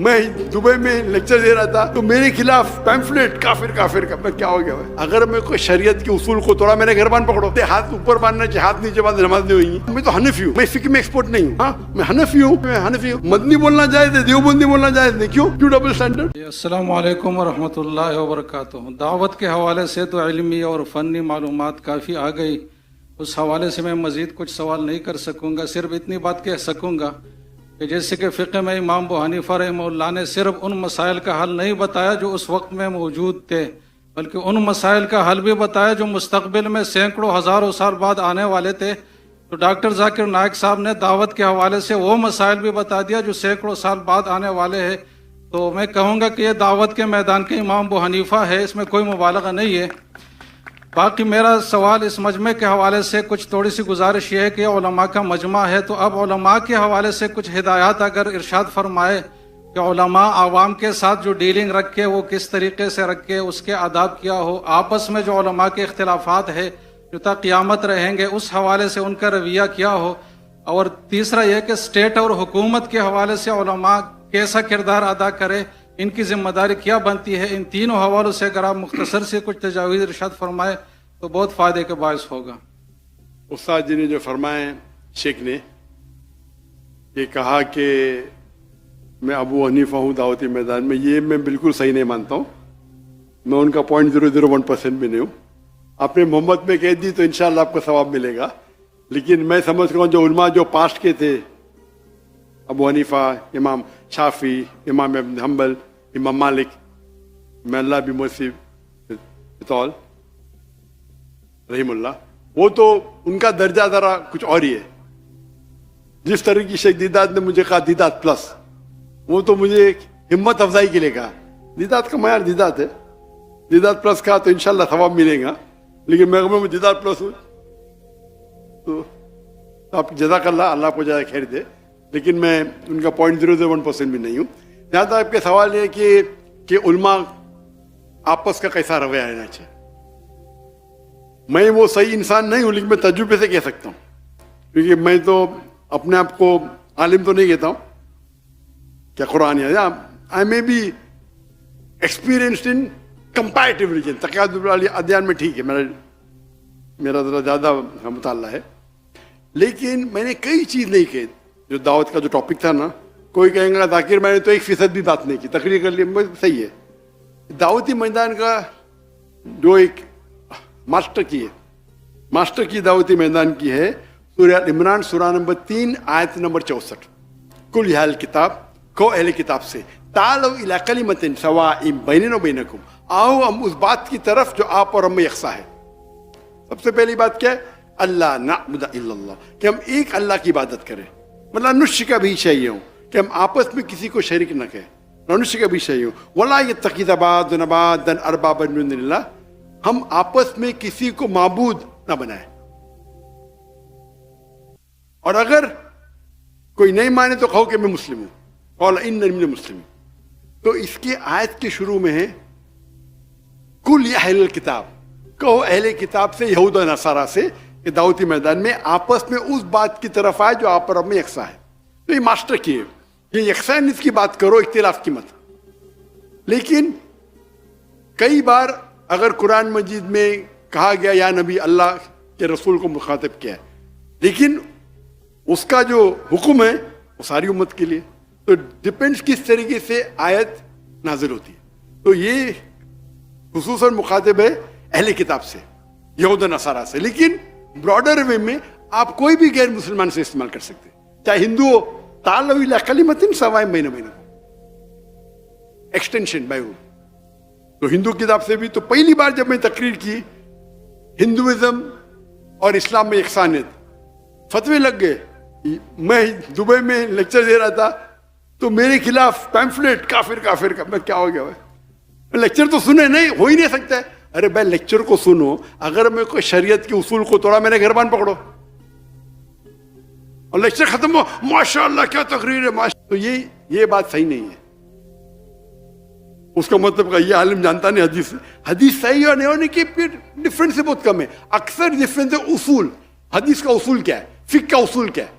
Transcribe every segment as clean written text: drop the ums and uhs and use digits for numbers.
میں دبئی میں لیکچر دے رہا تھا تو میرے خلاف پیمفلیٹ کافر کافر کا. میں کیا ہو گیا بھائی؟ اگر میں کوئی شریعت کے اصول کو توڑا، میں نے گھربان پکڑو، ہاتھ اوپر باندھنا چاہیے، ہاتھ نیچے باندھ نماز نہیں ہوئی. میں تو حنفی ہوں، میں فقہ میں ایکسپرٹ نہیں ہوں. ہاں میں حنفی ہوں. مدنی بولنا جائز ہے، دیوبندی بولنا جائز نہیں. کیوں ڈبل اسٹینڈرڈ؟ السلام علیکم ورحمۃ اللہ وبرکاتہ. دعوت کے حوالے سے تو علمی اور فنی معلومات کافی آ گئی. اس حوالے سے میں مزید کچھ سوال نہیں کر سکوں گا. صرف اتنی بات کہہ سکوں گا کہ جیسے کہ فقہ میں امام ابو حنیفہ رحمہ اللہ نے صرف ان مسائل کا حل نہیں بتایا جو اس وقت میں موجود تھے، بلکہ ان مسائل کا حل بھی بتایا جو مستقبل میں سینکڑوں ہزاروں سال بعد آنے والے تھے. تو ڈاکٹر ذاکر نائک صاحب نے دعوت کے حوالے سے وہ مسائل بھی بتا دیا جو سینکڑوں سال بعد آنے والے ہیں. تو میں کہوں گا کہ یہ دعوت کے میدان کے امام ابو حنیفہ ہے، اس میں کوئی مبالغہ نہیں ہے. باقی میرا سوال اس مجمع کے حوالے سے کچھ تھوڑی سی گزارش یہ ہے کہ علماء کا مجمع ہے، تو اب علماء کے حوالے سے کچھ ہدایات اگر ارشاد فرمائے کہ علماء عوام کے ساتھ جو ڈیلنگ رکھے وہ کس طریقے سے رکھے، اس کے آداب کیا ہو، آپس میں جو علماء کے اختلافات ہے جو تا قیامت رہیں گے اس حوالے سے ان کا رویہ کیا ہو. اور تیسرا یہ کہ اسٹیٹ اور حکومت کے حوالے سے علماء کیسا کردار ادا کرے، ان کی ذمہ داری کیا بنتی ہے. ان تینوں حوالوں سے اگر آپ مختصر سے کچھ تجاویز ارشاد فرمائے تو بہت فائدے کے باعث ہوگا. استاد جی نے جو فرمائے، شیخ نے یہ کہا کہ میں ابو حنیفہ ہوں دعوتی میدان میں، یہ میں بالکل صحیح نہیں مانتا ہوں. میں ان کا 0.001% بھی نہیں ہوں. آپ نے محمد میں کہہ دی تو انشاءاللہ آپ کو ثواب ملے گا، لیکن میں سمجھتا ہوں جو علماء جو پاسٹ کے تھے، ابو حنیفہ، امام شافعی، امام ابن حنبل، امام مالک، میں اللہ بھی موسیب بطول رحم اللہ، وہ تو ان کا درجہ ذرا کچھ اور ہی ہے. جس طرح کی شیخ دیدات نے مجھے کہا دیدات پلس، وہ تو مجھے ایک ہمت افزائی کے لیے کہا. دیدات کا معیار دیدات ہے، دیدات پلس کہا تو انشاءاللہ ثواب ملے گا، لیکن میں دیدات پلس ہوں تو آپ جزاک اللہ، اللہ آپ کو زیادہ خیر دے، لیکن میں ان کا 0.001% بھی نہیں ہوں. جہاں تک آپ کے سوال ہے کہ علماء آپس کا کیسا رویہ رہنا چاہیے، میں وہ صحیح انسان نہیں ہوں، لیکن میں تجربے سے کہہ سکتا ہوں، کیونکہ میں تو اپنے آپ کو عالم تو نہیں کہتا ہوں. کیا قرآن ہے، I may be experienced in comparative religion, تقیید والی ادیان میں ٹھیک ہے، میرا ذرا زیادہ مطالعہ ہے، لیکن میں نے کئی چیز نہیں کہی. جو دعوت کا جو ٹاپک تھا نا، کوئی کہیں گا ذاکر میں نے تو 1% بھی بات نہیں کی، تقریر کر لی، صحیح ہے. دعوتی میدان کا جو ایک ماسٹر کی دعوتی میدان کی ہے سورہ عمران، سورہ نمبر 3 آیت نمبر 64. کل یا اہل کتاب، کو اہل کتاب سے، تعالوا الی کلمۃ سواء بیننا و بینکم، آؤ ہم اس بات کی طرف جو آپ اور ہم میں یکساں ہے. سب سے پہلی بات کیا ہے؟ اللہ نعبد الا اللہ، کہ ہم ایک اللہ کی عبادت کریں. مطلب نشرک بھی چاہیے ہوں کہ ہم آپس میں کسی کو شریک نہ کہیں، نشرک بھی چاہیے ہوں. ولا یتخذ بعضنا بعضا اربابا من دون اللہ، ہم آپس میں کسی کو معبود نہ بنائیں. اور اگر کوئی نہیں مانے تو کہو کہ میں مسلم ہوں، قال انی من المسلمین. تو اس کی آیت کے شروع میں ہے کل یا اہل الکتاب، کہو اہل کتاب سے، یہود و نصارہ سے، کہ دعوتی میدان میں آپس میں اس بات کی طرف آئے جو آپ پر میں یکساں ہے. تو یہ ماسٹر کی ہے کہ یکسانیت کی بات کرو، اختلاف کی مت. لیکن کئی بار اگر قرآن مجید میں کہا گیا یا نبی، اللہ کے رسول کو مخاطب کیا ہے، لیکن اس کا جو حکم ہے وہ ساری امت کے لیے. تو ڈپینڈس کس طریقے سے آیت نازل ہوتی ہے. تو یہ خصوصاً مخاطب ہے اہل کتاب سے، یہود و نصارہ سے، لیکن براڈر وے میں آپ کوئی بھی غیر مسلمان سے استعمال کر سکتے، چاہے ہندو ہو. تعالوا الی کلمۃ سواء بیننا و بینکم، ایکسٹینشن بائی وہ. تو ہندو کتاب سے بھی تو پہلی بار جب میں تقریر کی ہندوازم اور اسلام میں یکسانیت، فتوے لگ گئے. میں دبئی میں لیکچر دے رہا تھا تو میرے خلاف پیمفلیٹ کافر کافر کا. میں کیا ہو گیا بھائی؟ لیکچر تو سنے نہیں، ہو ہی نہیں سکتا ہے. ارے بھائی لیکچر کو سنو، اگر میں کوئی شریعت کے اصول کو توڑا، میں نے گھربان پکڑو اور لیکچر ختم ہو ماشاء اللہ کیا تقریر ہے، تو یہ بات صحیح نہیں ہے. اس کا مطلب یہ عالم جانتا نہیں حدیث صحیح اور نہیں ہونے کی پھر ڈفرینس سے بہت کم ہے. اکثر ڈفرینس ہے اصول. حدیث کا اصول کیا ہے، فقہ کا اصول کیا ہے.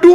2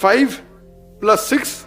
5 + 6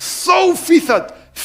100%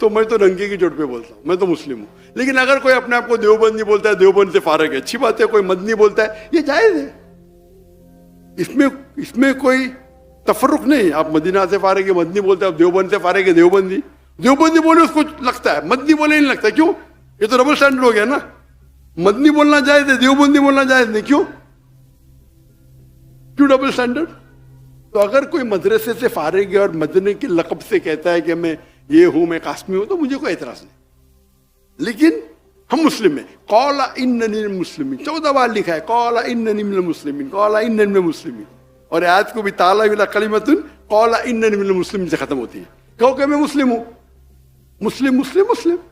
تو میں تو ننگے کی چوٹ پہ بولتا ہوں، میں تو مسلم ہوں. لیکن اگر کوئی اپنے آپ کو دیوبندی بولتا ہے، دیوبند سے فارغ ہے، اچھی بات ہے. کوئی مدنی بولتا ہے، یہ جائز ہے. اس میں کوئی تفرق نہیں. آپ مدینہ سے فارغ ہے مدنی بولتے ہیں، آپ دیوبند سے فارغ ہے دیوبندی. دیوبندی بولے اس کو لگتا ہے، مدنی بولے نہیں لگتا. کیوں؟ یہ تو ڈبل اسٹینڈرڈ ہو گیا نا. مدنی بولنا جائز ہے، دیوبندی بولنا جائز نہیں. کیوں ڈبل اسٹینڈرڈ؟ تو اگر کوئی مدرسے سے فارغ ہے اور مدنی کے لقب سے کہتا ہے کہ میں یہ ہوں، میں قاسمی ہوں، تو مجھے کوئی اعتراض نہیں. لیکن ہم مسلم ہیں. قال اننی من المسلمین 14 بار لکھا ہے، قال اننی من المسلمین، قال اننی من المسلمین. اور آیت کو بھی تعالی ولا کلمۃ قال اننی من المسلمین سے ختم ہوتی ہے. کہو کہ میں مسلم ہوں. مسلم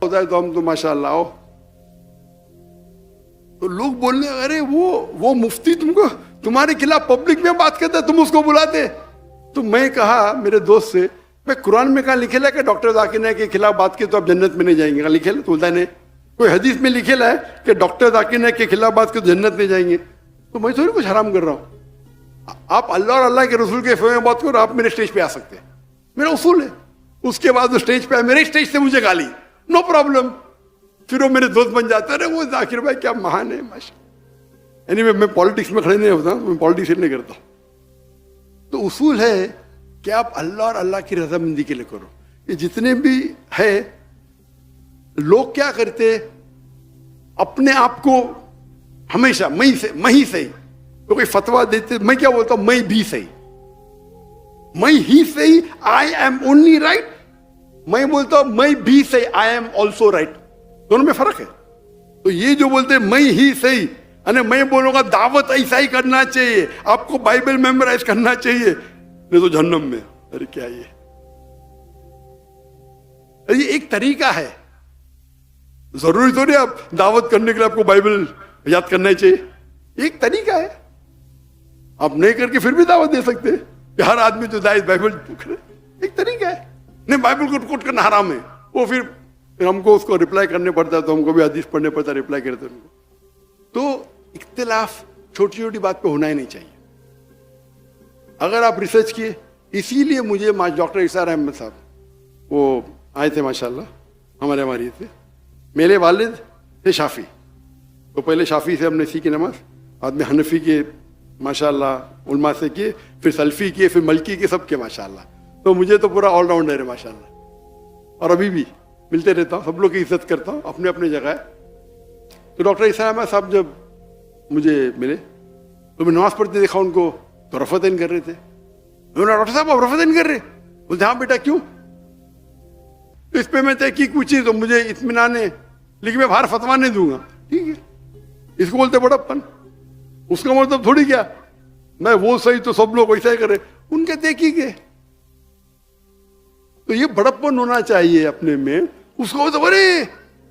ہوتا ہے تو ہم تو ماشاء اللہ. تو لوگ بولنے ارے وہ مفتی تم کو تمہارے خلاف پبلک میں بات کرتا ہے، تم اس کو بلاتے. تو میں کہا میرے دوست سے، میں قرآن میں کہاں لکھے ہے کہ ڈاکٹر ذاکر نائک کے خلاف بات کی تو آپ جنت میں نہیں جائیں گے؟ کہاں لکھے؟ تو بولتا نہیں. کوئی حدیث میں لکھے ہے کہ ڈاکٹر ذاکر نائک کے خلاف بات کی تو جنت نہیں جائیں گے؟ تو میں تھوڑی کچھ حرام کر رہا ہوں. آپ اللہ اور اللہ کے رسول کے فیور میں بات کرو، آپ میرے اسٹیج پہ آ سکتے ہیں، میرا اصول ہے. اس کے بعد وہ اسٹیج پہ آئے، میرے اسٹیج سے مجھے گالی، نو پرابلم. پھر وہ میرے دوست بن جاتے ہیں، وہ ذاکر بھائی کیا مہان ہے ماشاء. میں پالیٹکس میں کھڑے نہیں ہوتا، میں پالیٹکس نہیں کرتا. تو اصول ہے کہ آپ اللہ اور اللہ کی رضامندی کے لیے کرو. یہ جتنے بھی ہے لوگ کیا کرتے، اپنے آپ کو ہمیشہ میں ہی صحیح. تو کوئی فتویٰ دیتے، میں کیا بولتا ہوں، میں بھی صحیح، میں ہی صحیح، آئی ایم اونلی رائٹ. میں بولتا ہوں میں بھی صحیح، آئی ایم آلسو رائٹ. دونوں میں فرق ہے. تو یہ جو بولتے ہیں میں ہی صحیح، میں بولوں گا دعوت ایسا ہی کرنا چاہیے، آپ کو بائبل میمورائز کرنا چاہیے، نہیں تو جہنم میں. ارے کیا یہ ایک طریقہ ہے. ضروری تو نہیں آپ دعوت کرنے کے لیے آپ کو بائبل یاد کرنا چاہیے. ایک طریقہ ہے. آپ نہیں کر کے پھر بھی دعوت دے سکتے کہ ہر آدمی جو داعی بائبل کرے. ایک طریقہ ہے. نہیں بائبل کو کوٹ کرنا حرام ہے. وہ پھر ہم کو اس کو ریپلائی کرنے پڑتا ہے، تو ہم کو بھی حدیث پڑھنے پڑتا ہے، ریپلائی کرتے ان کو. تو اختلاف چھوٹی چھوٹی بات پہ ہونا ہی نہیں چاہیے. اگر آپ ریسرچ کیے، اسی لیے مجھے ڈاکٹر اسار احمد صاحب وہ آئے تھے ماشاءاللہ ہمارے تھے. میرے والد تھے شافی، تو پہلے شافی سے ہم نے سیکھی نماز، بعد میں حنفی کے ماشاءاللہ علماء سے کیے، پھر سلفی کیے، پھر ملکی کے، سب کے ماشاءاللہ. تو مجھے تو پورا آل راؤنڈر ہے ماشاءاللہ. اور ابھی بھی ملتے رہتا ہوں، سب لوگ کی عزت کرتا ہوں، اپنے اپنے جگہ ہے. تو ڈاکٹر اسار احمد صاحب جب مجھے ملے تو میں نماز پڑھتے دیکھا ان کو، تو رفعتین کر رہے تھے. ڈاکٹر صاحب آپ رفعتین کر رہے؟ بولتے ہاں بیٹا کیوں؟ تو اس پہ میں تحقیق پوچھی تو مجھے اطمینان ہے، لیکن میں باہر فتویٰ نہیں دوں گا. ٹھیک ہے، اس کو بولتے بڑپن. اس کا مطلب تھوڑی کیا میں وہ صحیح تو سب لوگ ویسا ہی کرے، ان کے تحقیق ہے. تو یہ بڑپن ہونا چاہیے اپنے میں. اس کو بولتے ارے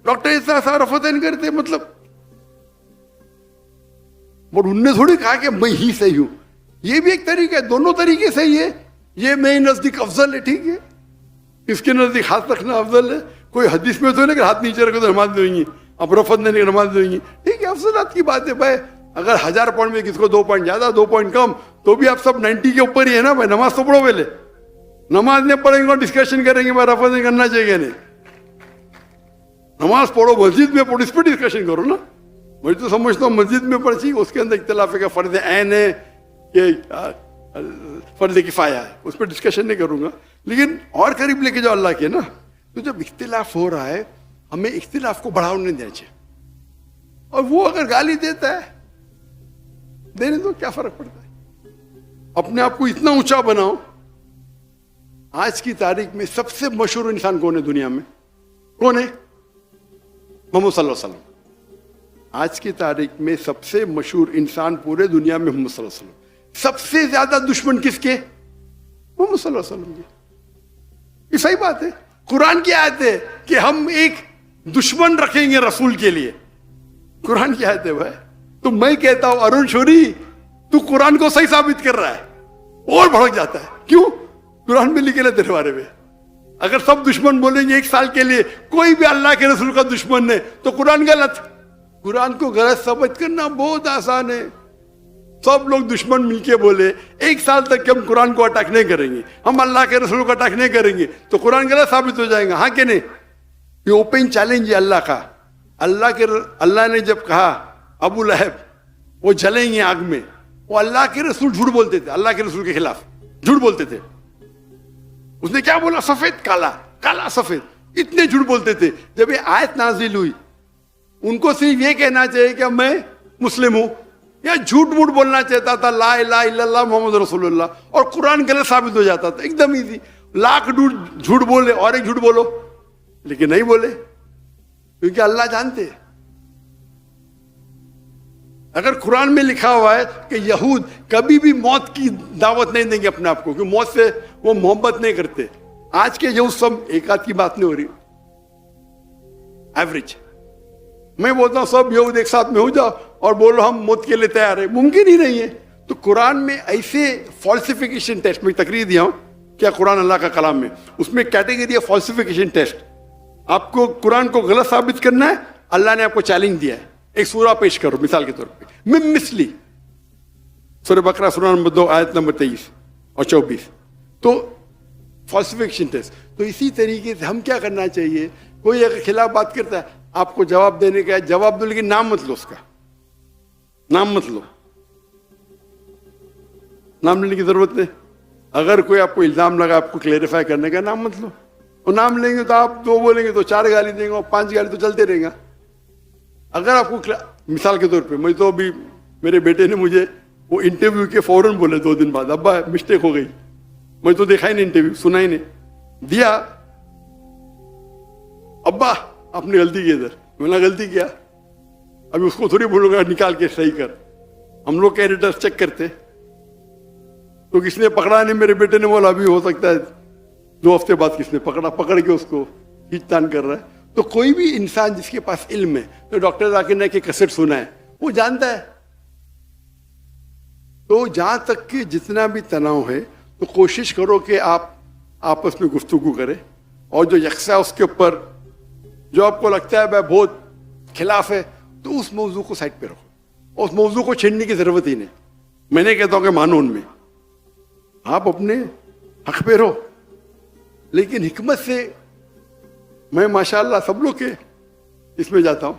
ڈاکٹر ایسا رفعتین کرتے، مطلب بٹ ان نے تھوڑی کہا کہ میں ہی صحیح ہوں. یہ بھی ایک طریقہ ہے، دونوں طریقے صحیح ہے. یہ میرے نزدیک افضل ہے، ٹھیک ہے، اس کے نزدیک ہاتھ رکھنا افضل ہے. کوئی حدیث میں تو نہیں کہ ہاتھ نیچے رکھو تو نماز دیں گی، اب رفعت نہیں نماز دیں گی. ٹھیک ہے، افضلات کی بات ہے بھائی. اگر 1000 پوائنٹ میں کس کو 2 پوائنٹ زیادہ 2 پوائنٹ کم، تو بھی آپ سب 90 کے اوپر ہی ہے نا بھائی. نماز تو پڑھو پہلے. نماز نہیں پڑھیں گے اور ڈسکشن کریں گے بھائی رفعت نہیں کرنا چاہیے. نہیں، نماز پڑھو، مسجد میں پڑھو، اس پہ ڈسکشن کرو نا. میں تو سمجھتا ہوں مسجد میں پڑھی، اس کے اندر اختلاف ہے کہ فرض عین ہے کہ فرض کفایہ ہے، اس پہ ڈسکشن نہیں کروں گا. لیکن اور قریب لے کے جاؤ اللہ کے نا. تو جب اختلاف ہو رہا ہے، ہمیں اختلاف کو بڑھاوا نہیں دینا چاہیے. اور وہ اگر گالی دیتا ہے، دینے دو، کیا فرق پڑتا ہے. اپنے آپ کو اتنا اونچا بناؤ. آج کی تاریخ میں سب سے مشہور انسان کون ہے دنیا میں؟ کون ہے؟ محمد صلی اللہ علیہ وسلم. آج کی تاریخ میں سب سے مشہور انسان پورے دنیا میں محمد صلی اللہ علیہ وسلم. سب سے زیادہ دشمن کس کے؟ محمد صلی اللہ علیہ وسلم کے. یہ صحیح بات ہے. قرآن کی آیت ہے کہ ہم ایک دشمن رکھیں گے رسول کے لیے. قرآن کی آیت ہے بھائی. تو میں کہتا ہوں ارون شوری، تو قرآن کو صحیح ثابت کر رہا ہے اور بھڑک جاتا ہے. کیوں؟ قرآن میں لکھے تیرے بارے میں. اگر سب دشمن بولیں گے 1 سال کے لیے کوئی بھی اللہ کے رسول کا دشمن ہے، تو قرآن غلط. قرآن کو غلط ثابت کرنا بہت آسان ہے. سب لوگ دشمن مل کے بولے 1 سال تک کہ ہم قرآن کو اٹیک نہیں کریں گے، ہم اللہ کے رسول کو اٹیک نہیں کریں گے، تو قرآن غلط ثابت ہو جائے گا. ہاں کہ نہیں؟ یہ اوپن چیلنج ہے اللہ کا. اللہ نے جب کہا ابو لہب وہ جلیں گے آگ میں, وہ اللہ کے رسول جھوٹ بولتے تھے, اللہ کے رسول کے خلاف جھوٹ بولتے تھے. اس نے کیا بولا؟ سفید کالا, کالا سفید, اتنے جھوٹ بولتے تھے. جب یہ آیت نازل ہوئی, ان کو صرف یہ کہنا چاہیے کہ میں مسلم ہوں, یا جھوٹ موٹ بولنا چاہتا تھا لا الہ الا اللہ محمد رسول اللہ, اور قرآن غلط ثابت ہو جاتا تھا. ایک دم ایزی, لاکھ جھوٹ بولے اور ایک جھوٹ بولو, لیکن نہیں بولے, کیونکہ اللہ جانتے ہیں. اگر قرآن میں لکھا ہوا ہے کہ یہود کبھی بھی موت کی دعوت نہیں دیں گے اپنے آپ کو, کہ موت سے وہ محبت نہیں کرتے. آج کے یہود سب ایک آدھ کی بات نہیں ہو رہی, ایوریج. میں بولتا ہوں سب یہود ایک ساتھ میں ہو جاؤ اور بولو ہم موت کے لیے تیار ہیں, ممکن ہی نہیں ہے. تو قرآن میں ایسے فالسیفیکیشن ٹیسٹ, میں تقریر دیا ہوں کیا قرآن اللہ کا کلام ہے, اس میں کیٹیگری ہے فالسیفیکیشن ٹیسٹ. آپ کو قرآن کو غلط ثابت کرنا ہے, اللہ نے آپ کو چیلنج دیا ہے. ایک سورہ پیش کرو مثال کے طور پہ, من مثلی, سورہ بقرہ سورہ نمبر 2 آیت نمبر 23 اور 24. تو فالسیفیکیشن ٹیسٹ. تو اسی طریقے سے ہم کیا کرنا چاہیے, کوئی اگر خلاف بات کرتا ہے آپ کو جواب دینے کا ہے, جواب دو, لیکن نام مت لو, اس کا نام مت لو, نام لینے کی ضرورت نہیں. اگر کوئی آپ کو الزام لگا آپ کو کلیریفائی کرنے کا, نام مت لو. اور نام لیں گے تو آپ 2 بولیں گے تو 4 گالی دیں گے, اور 5 گالی تو چلتے رہیں گا. اگر آپ کو مثال کے طور پہ, میں تو ابھی میرے بیٹے نے مجھے وہ انٹرویو کے فوراً بولے 2 دن بعد, ابا مسٹیک ہو گئی. میں تو دیکھا ہی نہیں انٹرویو, سنا ہی نہیں دیا. ابا آپ نے غلطی کی ادھر. میں نے غلطی کیا, ابھی اس کو تھوڑی بولوں گا نکال کے صحیح کر. ہم لوگ ایڈیٹر چیک کرتے, تو کس نے پکڑا نہیں, میرے بیٹے نے بولا ابھی ہو سکتا ہے 2 ہفتے بعد کس نے پکڑا, پکڑ کے اس کو کھینچ تان کر رہا ہے. تو کوئی بھی انسان جس کے پاس علم ہے, تو ڈاکٹر ذاکر نے کہ کیسٹ سنا ہے, وہ جانتا ہے. تو جہاں تک کہ جتنا بھی تناؤ ہے تو کوشش کرو کہ آپ آپس میں گفتگو کریں, اور جو یکساں اس کے اوپر جو آپ کو لگتا ہے بہت خلاف ہے, تو اس موضوع کو سائڈ پہ رکھو. اس موضوع کو چھیڑنے کی ضرورت ہی نہیں. میں نہیں کہتا ہوں کہ مانو ان میں, آپ اپنے حق پہ رہو, لیکن حکمت سے. میں ماشاءاللہ سب لوگ کے اس میں جاتا ہوں,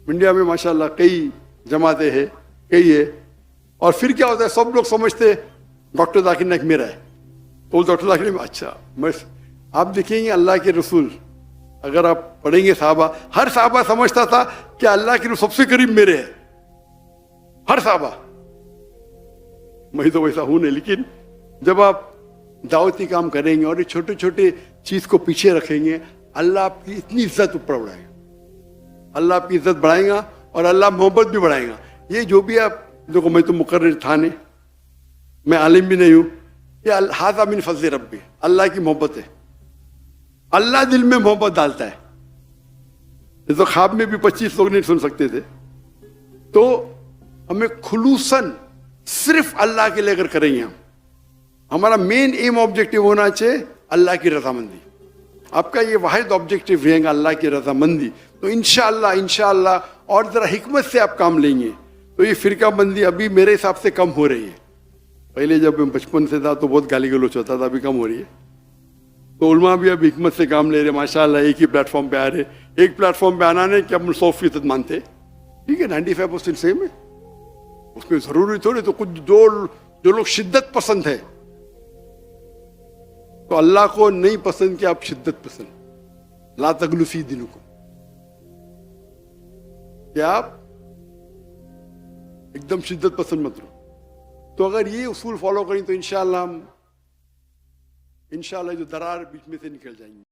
انڈیا میں ماشاءاللہ کئی جماعتیں ہیں, کئی ہے, اور پھر کیا ہوتا ہے سب لوگ سمجھتے ڈاکٹر ذاکر نائک میرا ہے, تو ڈاکٹر ذاکر نائک اچھا. میں آپ دیکھیں گے اللہ کے رسول, اگر آپ پڑھیں گے صحابہ, ہر صحابہ سمجھتا تھا کہ اللہ کے رسول سب سے قریب میرے ہے, ہر صحابہ. میں تو ویسا ہوں نہیں, لیکن جب آپ دعوتی کام کریں گے اور یہ چھوٹے چھوٹے چیز کو پیچھے رکھیں گے, اللہ آپ کی اتنی عزت اوپر بڑھائے گا, اللہ آپ کی عزت بڑھائے گا, اور اللہ محبت بھی بڑھائے گا. یہ جو بھی آپ دیکھو, میں تو مقرر تھا نہیں, میں عالم بھی نہیں ہوں, یہ ھذا من فضل ربی, اللہ کی محبت ہے. اللہ دل میں محبت ڈالتا ہے. یہ تو خواب میں بھی 25 لوگ نہیں سن سکتے تھے. تو ہمیں خلوصاً صرف اللہ کے لیے اگر کریں گے, ہمارا مین ایم آبجیکٹو ہونا چاہیے اللہ کی رضامندی. آپ کا یہ واحد آبجیکٹو رہے گا اللہ کی رضامندی, تو انشاءاللہ اور ذرا حکمت سے آپ کام لیں گے تو یہ فرقہ بندی ابھی میرے حساب سے کم ہو رہی ہے. پہلے جب میں بچپن سے تھا تو بہت گالی گلوچ ہوتا تھا, ابھی کم ہو رہی ہے. تو علماء بھی اب حکمت سے کام لے رہے ماشاءاللہ, ایک ہی پلیٹ فارم پہ آ رہے. ایک پلیٹ فارم پہ آنا نہیں کہ ہم 100% مانتے, ٹھیک ہے 95% سیم ہے, اس میں ضروری تھوڑی. تو کچھ جو لوگ شدت پسند ہے, تو اللہ کو نہیں پسند کہ آپ شدت پسند, لا تغلو فی دینکم, کہ آپ ایک دم شدت پسند مت رہو. تو اگر یہ اصول فالو کریں تو انشاءاللہ جو درار بیچ میں سے نکل جائیں گے.